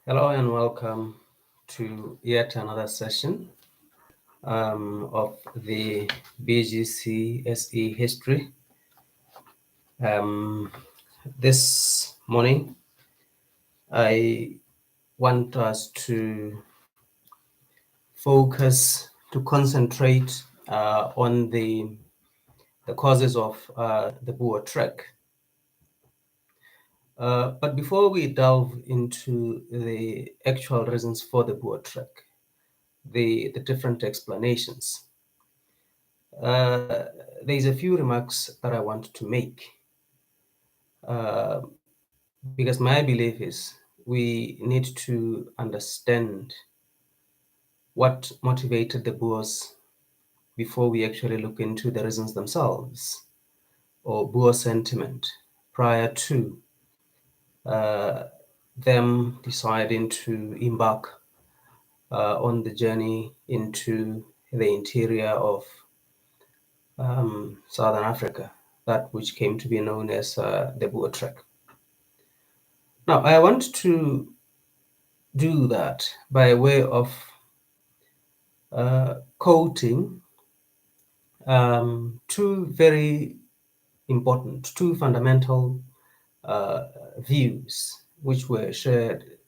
Hello and welcome to yet another session of the Bgcse history. This morning, I want us to concentrate on the causes of the Boer trek. But before we delve into the actual reasons for the Boer trek, the different explanations, there's a few remarks that I want to make, because my belief is we need to understand what motivated the Boers before we actually look into the reasons themselves or Boer sentiment prior to them deciding to embark on the journey into the interior of Southern Africa, that which came to be known as the Boer Trek. Now, I want to do that by way of quoting two very important, two fundamental views which were shared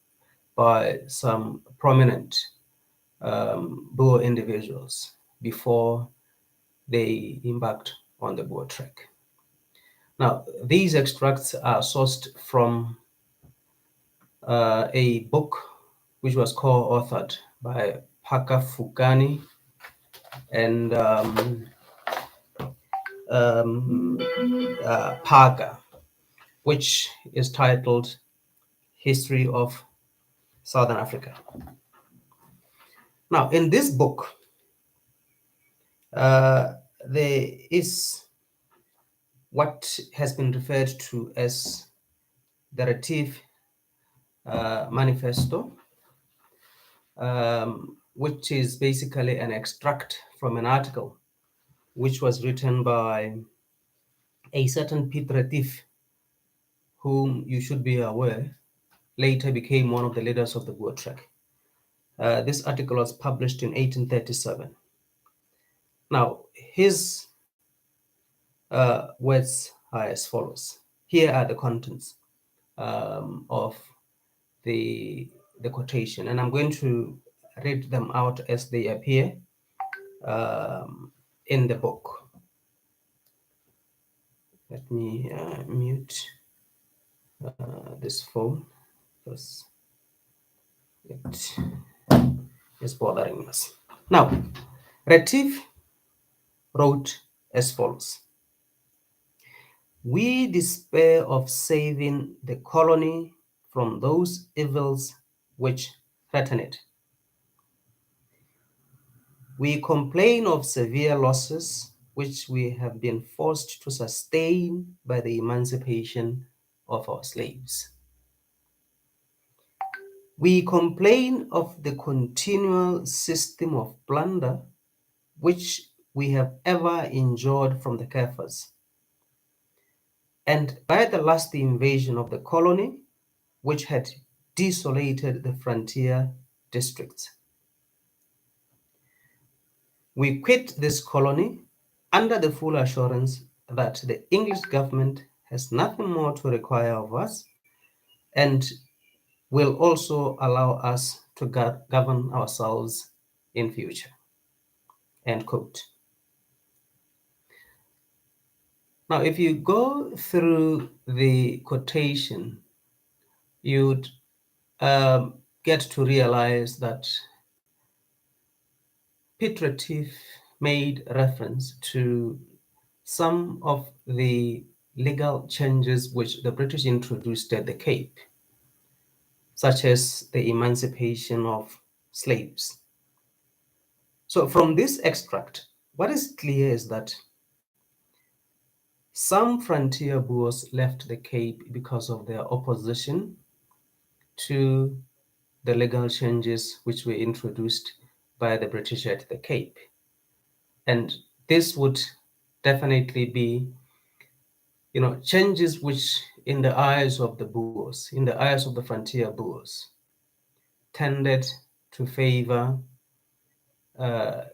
by some prominent Boer individuals before they embarked on the Boer Trek. Now, these extracts are sourced from a book which was co-authored by Phaka Fukani and Phaka, which is titled History of Southern Africa. Now, in this book, there is what has been referred to as the Retief Manifesto, which is basically an extract from an article which was written by a certain Piet Retief, whom you should be aware later became one of the leaders of the Boer Trek. This article was published in 1837. Now, his words are as follows. Here are the contents of the quotation, and I'm going to read them out as they appear in the book. Let me mute this phone because it is bothering us. Now, Retief wrote as follows. We despair of saving the colony from those evils which threaten it. We complain of severe losses which we have been forced to sustain by the emancipation of our slaves. We complain of the continual system of plunder which we have ever endured from the Kaffirs, and by the last invasion of the colony, which had desolated the frontier districts. We quit this colony under the full assurance that the English government has nothing more to require of us and will also allow us to govern ourselves in future. End quote. Now, if you go through the quotation, you'd get to realize that Piet Retief made reference to some of the legal changes which the British introduced at the Cape, such as the emancipation of slaves. So from this extract, what is clear is that some frontier Boers left the Cape because of their opposition to the legal changes which were introduced by the British at the Cape. And this would definitely be, changes which in the eyes of the Boers, in the eyes of the frontier Boers, tended to favor the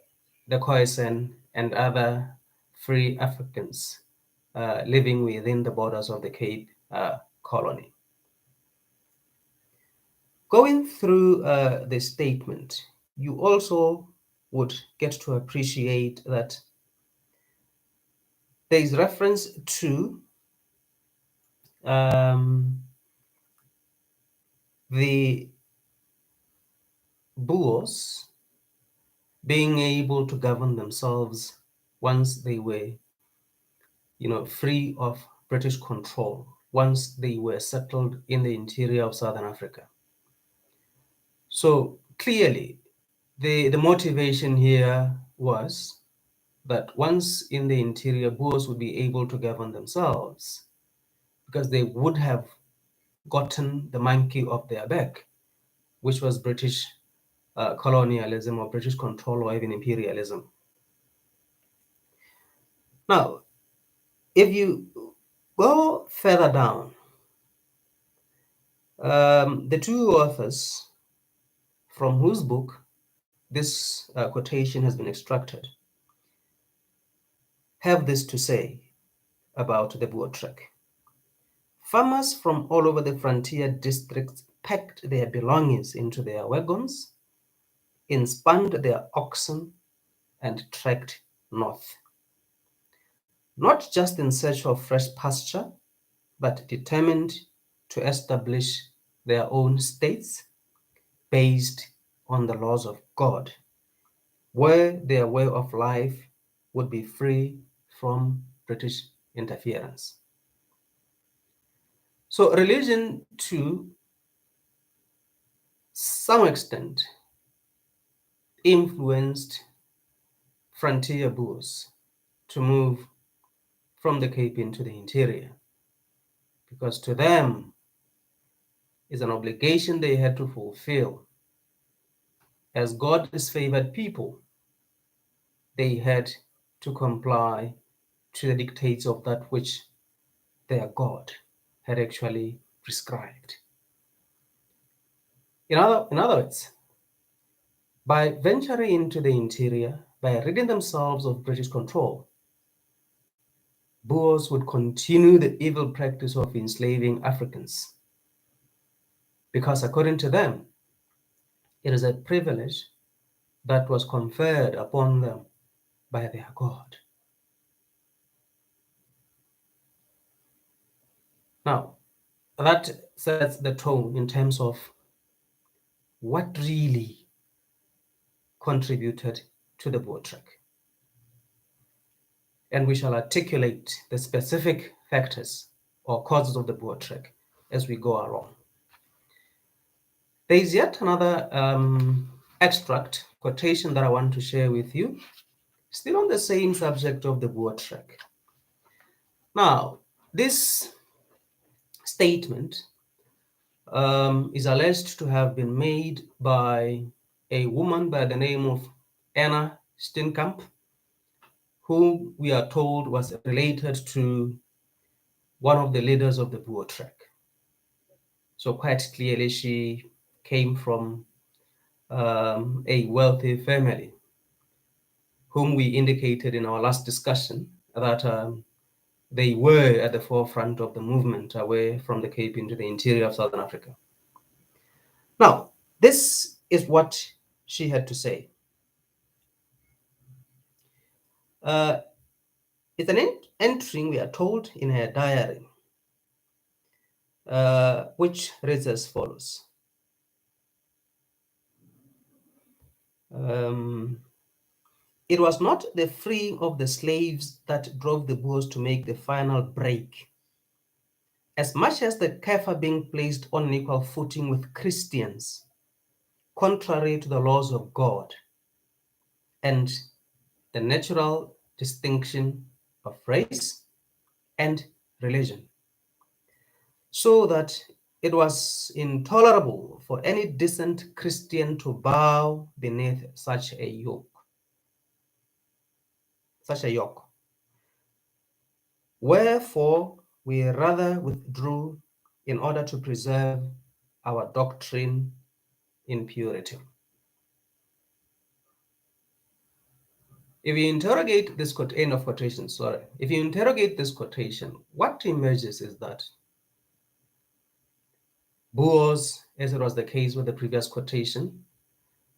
Khoisan and other free Africans living within the borders of the Cape colony. Going through the statement, you also would get to appreciate that there is reference to the Boers being able to govern themselves once they were, free of British control, once they were settled in the interior of Southern Africa. So clearly, the motivation here was that once in the interior, Boers would be able to govern themselves because they would have gotten the monkey off their back, which was British colonialism or British control or even imperialism. Now, if you go further down, the two authors from whose book this quotation has been extracted have this to say about the Boer trek. Farmers from all over the frontier districts packed their belongings into their wagons, inspanned their oxen, and trekked north. Not just in search of fresh pasture, but determined to establish their own states based on the laws of God, where their way of life would be free from British interference. So religion, to some extent, influenced frontier Boers to move from the Cape into the interior, because to them is an obligation they had to fulfill. As God's favored people, they had to comply to the dictates of that which their God had actually prescribed. In other words, by venturing into the interior, by ridding themselves of British control, Boers would continue the evil practice of enslaving Africans, because according to them, it is a privilege that was conferred upon them by their God. Now, that sets the tone in terms of what really contributed to the Boer trek. And we shall articulate the specific factors or causes of the Boer trek as we go along. There is yet another extract, quotation that I want to share with you, still on the same subject of the Boer trek. Now, this statement is alleged to have been made by a woman by the name of Anna Steenkamp, who we are told was related to one of the leaders of the Boer trek. So quite clearly, she came from a wealthy family, whom we indicated in our last discussion that they were at the forefront of the movement away from the Cape into the interior of Southern Africa. Now, this is what she had to say. It's an entry, we are told, in her diary, which reads as follows. It was not the freeing of the slaves that drove the Boers to make the final break, as much as the Kafir being placed on an equal footing with Christians, contrary to the laws of God, and the natural distinction of race and religion, so that it was intolerable for any decent Christian to bow beneath such a yoke. Wherefore, we rather withdrew in order to preserve our doctrine in purity. If you interrogate this end of quotation, if you interrogate this quotation, what emerges is that Boers, as it was the case with the previous quotation,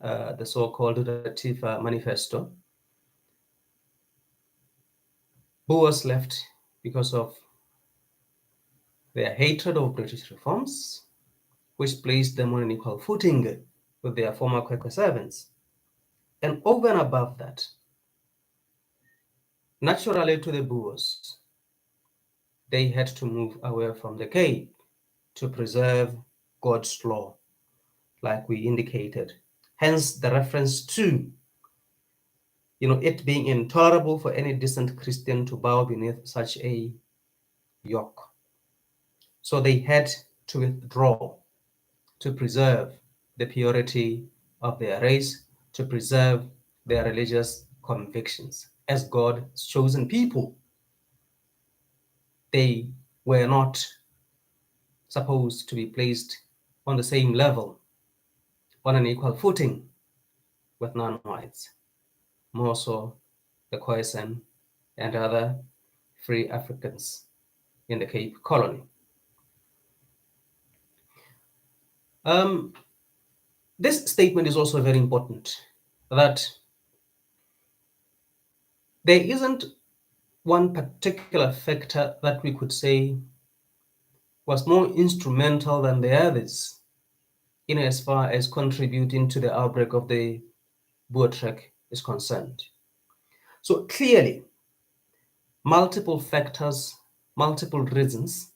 the so-called Retief Manifesto, Boers left because of their hatred of British reforms, which placed them on an equal footing with their former Quaker servants. And over and above that, naturally to the Boers, they had to move away from the Cape to preserve God's law, like we indicated. Hence the reference to it being intolerable for any decent Christian to bow beneath such a yoke. So they had to withdraw to preserve the purity of their race, to preserve their religious convictions. As God's chosen people, they were not supposed to be placed on the same level, on an equal footing with non-whites, more so the Khoisan and other free Africans in the Cape Colony. This statement is also very important, that there isn't one particular factor that we could say was more instrumental than the others in as far as contributing to the outbreak of the Boer trek is concerned. So clearly, multiple factors, multiple reasons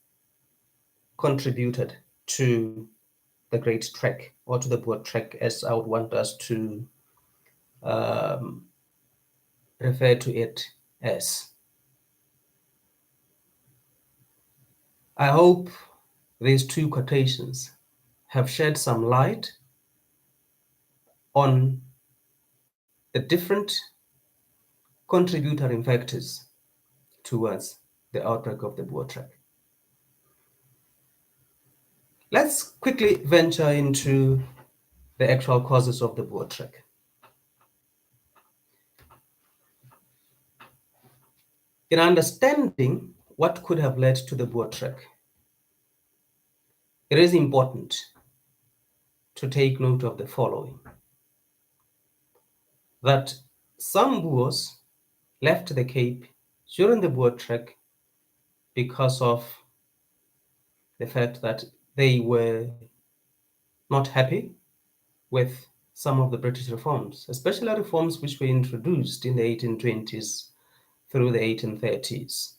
contributed to the Great Trek, or to the Boer trek, as I would want us to refer to it as. I hope these two quotations have shed some light on the different contributory factors towards the outbreak of the Boer trek. Let's quickly venture into the actual causes of the Boer trek. In understanding what could have led to the Boer trek, it is important to take note of the following: that some Boers left the Cape during the Boer trek because of the fact that they were not happy with some of the British reforms, especially reforms which were introduced in the 1820s through the 1830s.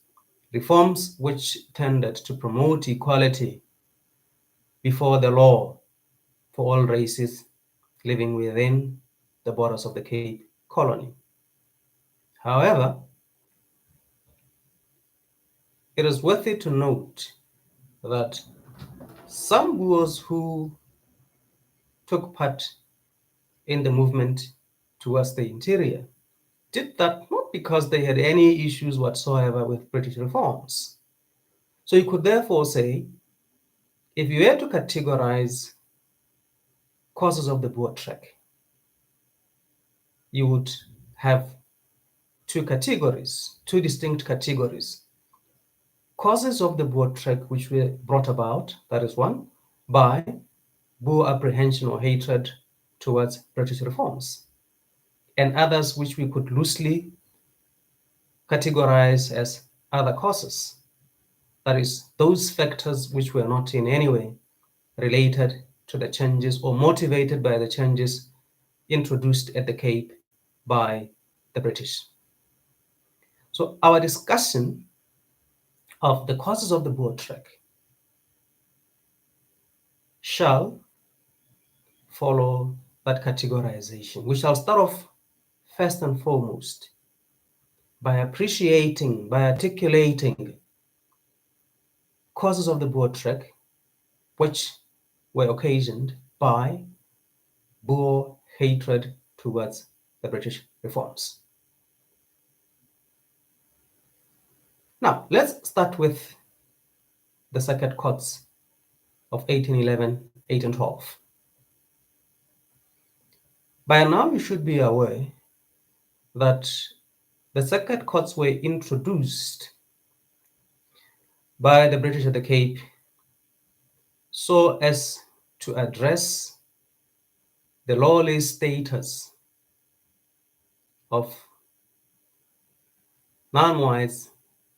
Reforms which tended to promote equality before the law for all races living within the borders of the Cape Colony. However, it is worthy to note that some Boers who took part in the movement towards the interior did that not because they had any issues whatsoever with British reforms. So you could therefore say, if you were to categorize causes of the Boer trek, you would have two distinct categories. Causes of the Boer trek which were brought about, that is one, by Boer apprehension or hatred towards British reforms, and others which we could loosely categorize as other causes. That is, those factors which were not in any way related to the changes or motivated by the changes introduced at the Cape by the British. So our discussion of the causes of the Boer trek shall follow that categorization. We shall start off first and foremost by articulating causes of the Boer trek which were occasioned by Boer hatred towards the British reforms. Now, let's start with the Circuit Courts of 1811, 1812. By now, you should be aware that the circuit courts were introduced by the British at the Cape so as to address the lawless status of non-whites,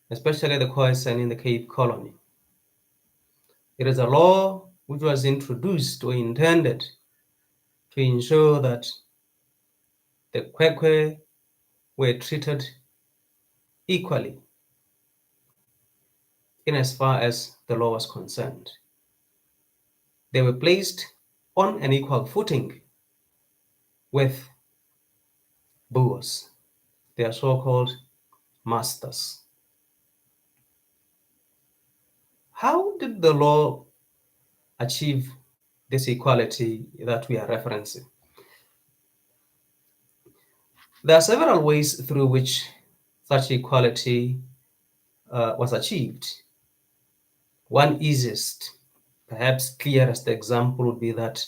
especially the Khoisan in the Cape Colony. It is a law which was introduced or intended to ensure that the Kwekwe were treated equally in as far as the law was concerned. They were placed on an equal footing with Boers, their so-called masters. How did the law achieve this equality that we are referencing? There are several ways through which such equality was achieved. One easiest, perhaps clearest example would be that,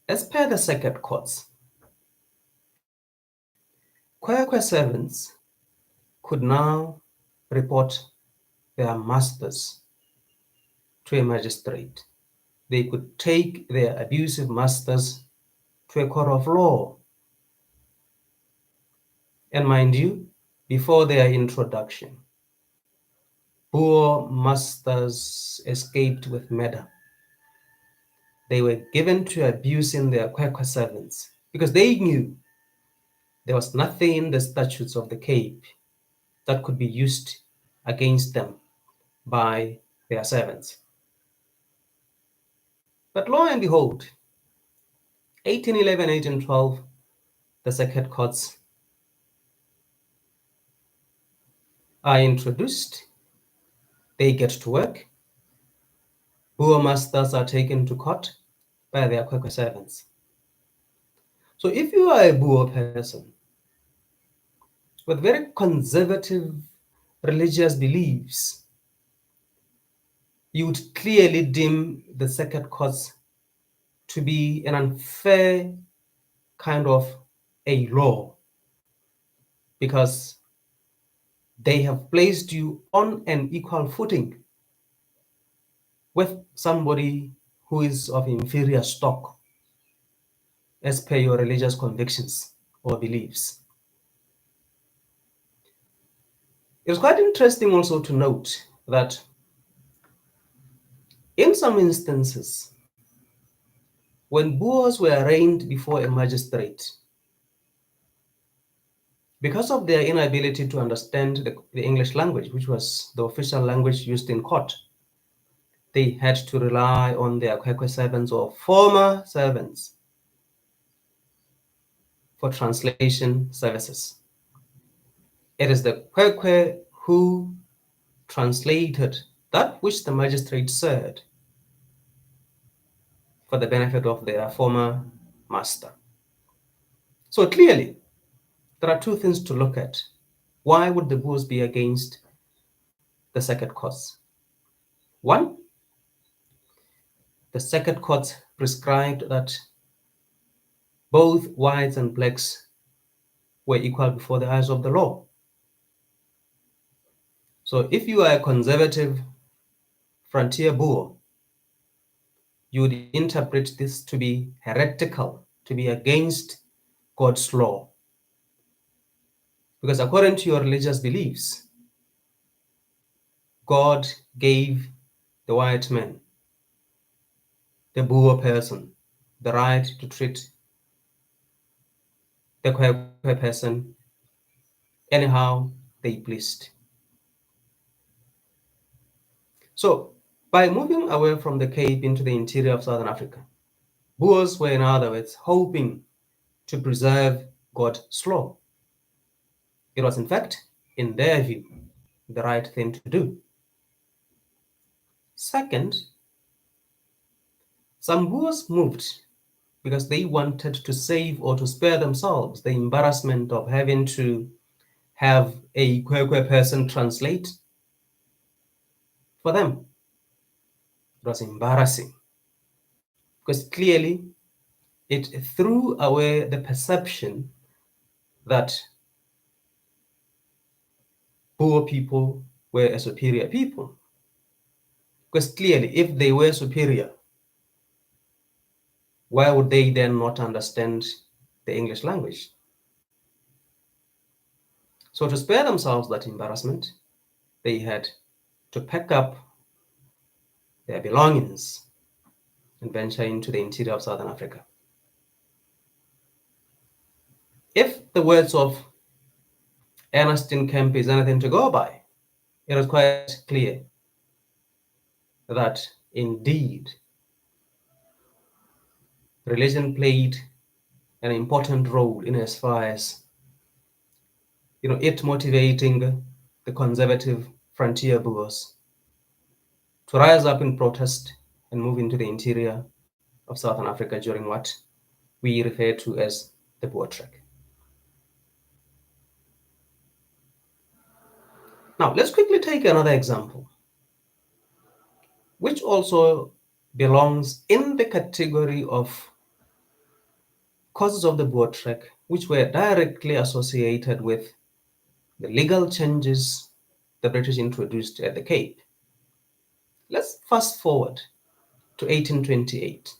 as per the circuit courts, Kwekwe servants could now report their masters to a magistrate. They could take their abusive masters to a court of law. And mind you, before their introduction, Boer masters escaped with murder. They were given to abusing their Kwekwe servants because they knew there was nothing in the statutes of the Cape that could be used against them by their servants. But lo and behold, 1811, 1812, the circuit courts are introduced. They get to work. Boer masters are taken to court by their Kwekwe servants. So if you are a Boer person with very conservative religious beliefs, you would clearly deem the circuit courts to be an unfair kind of a law, because they have placed you on an equal footing with somebody who is of inferior stock as per your religious convictions or beliefs. It's quite interesting also to note that in some instances, when Boers were arraigned before a magistrate, because of their inability to understand the English language, which was the official language used in court, they had to rely on their Kwekwe servants or former servants for translation services. It is the Kwekwe who translated that which the magistrate said for the benefit of their former master. So clearly, there are two things to look at. Why would the Boers be against the circuit courts? One, the circuit courts prescribed that both whites and blacks were equal before the eyes of the law. So if you are a conservative frontier Boer, you would interpret this to be heretical, to be against God's law. Because according to your religious beliefs, God gave the white man, the Boer person, the right to treat the Kwekwe person anyhow they pleased. So by moving away from the Cape into the interior of Southern Africa, Boers were, in other words, hoping to preserve God's law. It was, in fact, in their view, the right thing to do. Second, some Boers moved because they wanted to save or to spare themselves the embarrassment of having to have a Kwekwe person translate for them. It was embarrassing because clearly it threw away the perception that Boer people were a superior people. Because clearly, if they were superior, why would they then not understand the English language? So to spare themselves that embarrassment, they had to pack up their belongings and venture into the interior of Southern Africa. If the words of Ernestine Kemp is anything to go by, it was quite clear that indeed religion played an important role in as far as it motivating the conservative frontier Boers to rise up in protest and move into the interior of Southern Africa during what we refer to as the Boer Trek. Now, let's quickly take another example, which also belongs in the category of causes of the Boer Trek, which were directly associated with the legal changes the British introduced at the Cape. Let's fast forward to 1828.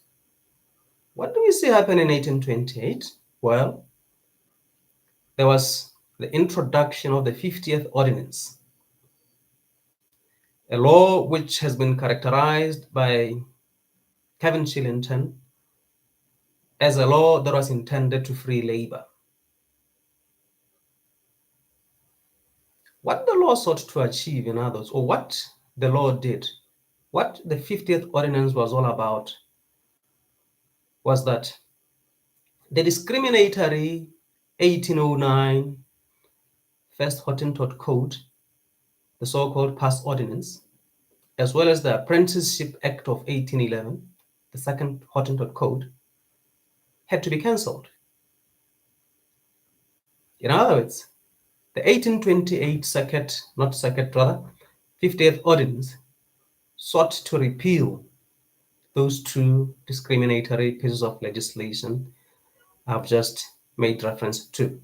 What do we see happen in 1828? Well, there was the introduction of the 50th Ordinance, a law which has been characterized by Kevin Shillington as a law that was intended to free labor. What the law sought to achieve, in others, or what the law did, what the 50th Ordinance was all about, was that the discriminatory 1809 First Hottentot Code, the so-called Pass Ordinance, as well as the Apprenticeship Act of 1811, the Second Hottentot Code, had to be cancelled. In other words, the 1828 50th Ordinance sought to repeal those two discriminatory pieces of legislation I've just made reference to.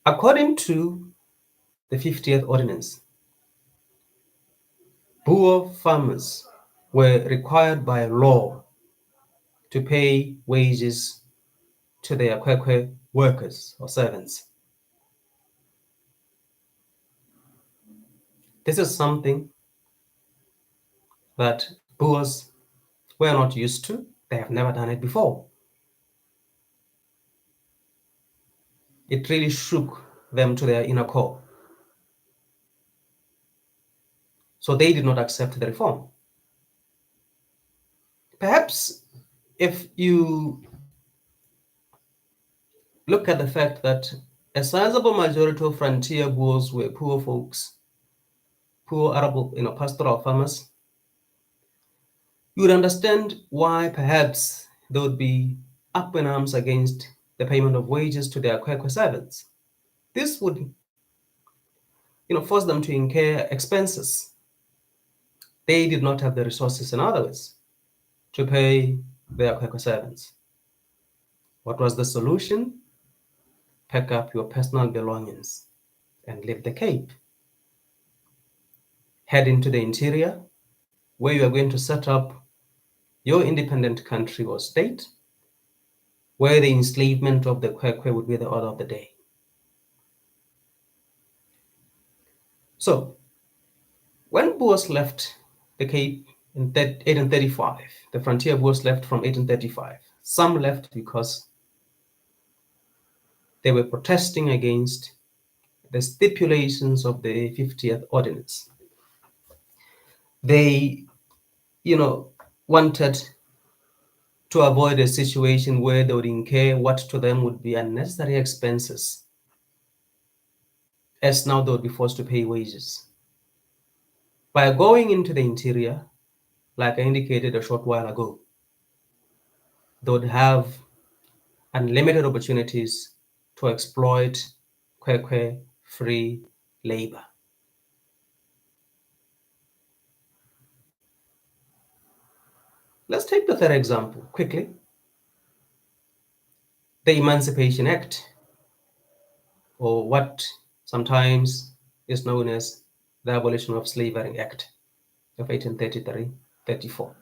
According to the 50th Ordinance, Boer farmers were required by law to pay wages to their Kwekwe workers or servants. This is something that Boers were not used to. They have never done it before. It really shook them to their inner core. So they did not accept the reform. Perhaps if you look at the fact that a sizable majority of frontier Boers were poor folks, poor arable, pastoral farmers, you would understand why perhaps they would be up in arms against the payment of wages to their Kwekwe servants. This would, force them to incur expenses. They did not have the resources, in other words, to pay their Kwekwe servants. What was the solution? Pack up your personal belongings and leave the Cape. Head into the interior, where you are going to set up your independent country or state, where the enslavement of the Kwekwe would be the order of the day. So, when Boers left the Cape in 1835, the frontier Boers left from 1835. Some left because they were protesting against the stipulations of the 50th Ordinance. They, wanted to avoid a situation where they would incur what to them would be unnecessary expenses, as now they would be forced to pay wages. By going into the interior, like I indicated a short while ago, they would have unlimited opportunities to exploit Kwekwe free labor. Let's take the third example quickly. The Emancipation Act, or what sometimes is known as the Abolition of Slavery Act of 1833-34.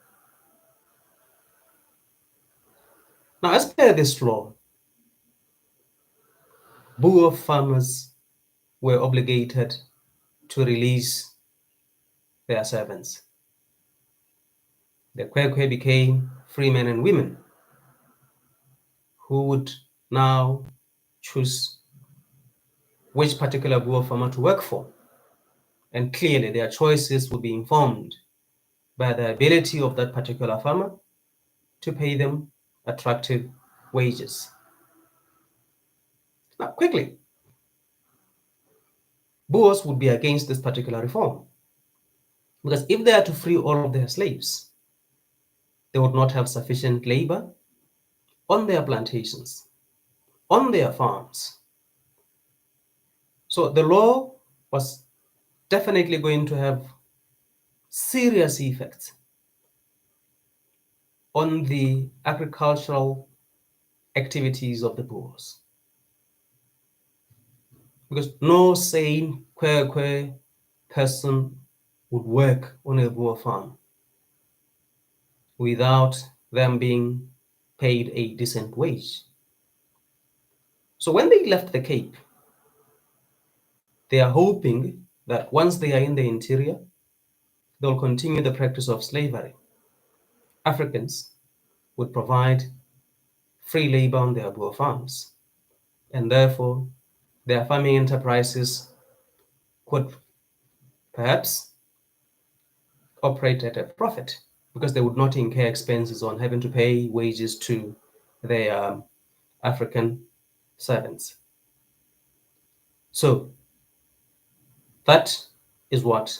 Now, as per this law, Boer farmers were obligated to release their servants. The Kwekwe became free men and women who would now choose which particular Boer farmer to work for. And clearly, their choices would be informed by the ability of that particular farmer to pay them attractive wages. Now, quickly, Boers would be against this particular reform, because if they are to free all of their slaves, they would not have sufficient labor on their plantations, on their farms. So the law was definitely going to have serious effects on the agricultural activities of the Boers, because no sane Kwekwe person would work on a Boer farm without them being paid a decent wage. So when they left the Cape, they are hoping that once they are in the interior, they'll continue the practice of slavery. Africans would provide free labor on their Boer farms, and therefore their farming enterprises could perhaps operate at a profit, because they would not incur expenses on having to pay wages to their African servants. So that is what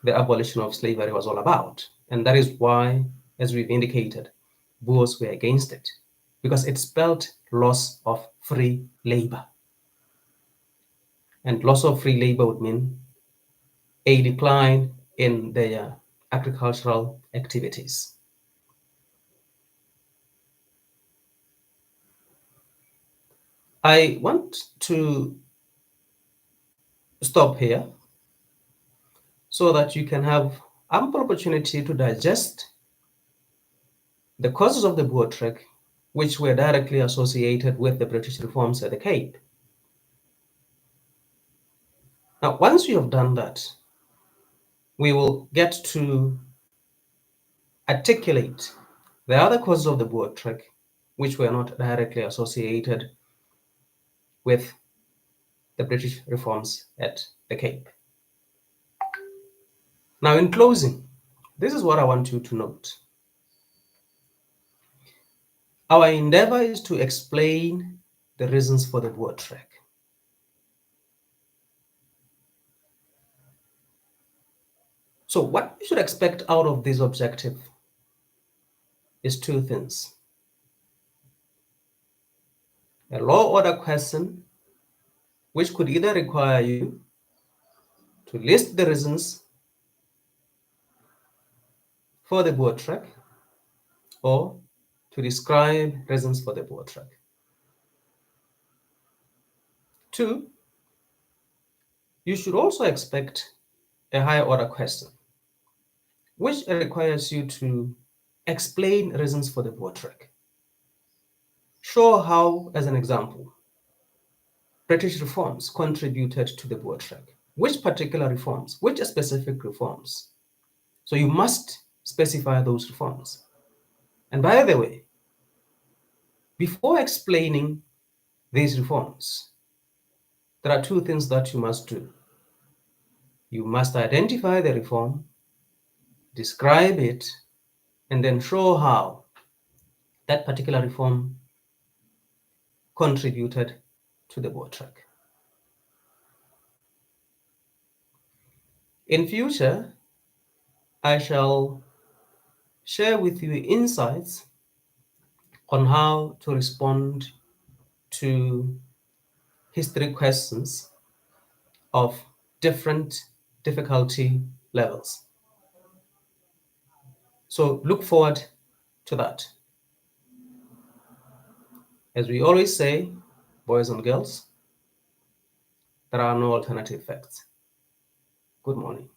the abolition of slavery was all about. And that is why, as we've indicated, Boers were against it, because it spelled loss of free labor. And loss of free labor would mean a decline in their agricultural activities. I want to stop here so that you can have ample opportunity to digest the causes of the Boer trek, which were directly associated with the British reforms at the Cape. Now, once you have done that, we will get to articulate the other causes of the Boer trek, which were not directly associated with the British reforms at the Cape. Now, in closing, this is what I want you to note. Our endeavor is to explain the reasons for the Boer trek. So what you should expect out of this objective is two things. A law order question, which could either require you to list the reasons for the Boer trek or to describe reasons for the Boer trek. Two, you should also expect a higher order question, which requires you to explain reasons for the Boer trek. Show how, as an example, British reforms contributed to the Boer trek. Which particular reforms? Which specific reforms? So you must specify those reforms. And by the way, before explaining these reforms, there are two things that you must do. You must identify the reform, describe it, and then show how that particular reform contributed to the Boer trek. In future, I shall share with you insights on how to respond to history questions of different difficulty levels. So look forward to that. As we always say, boys and girls, there are no alternative facts. Good morning.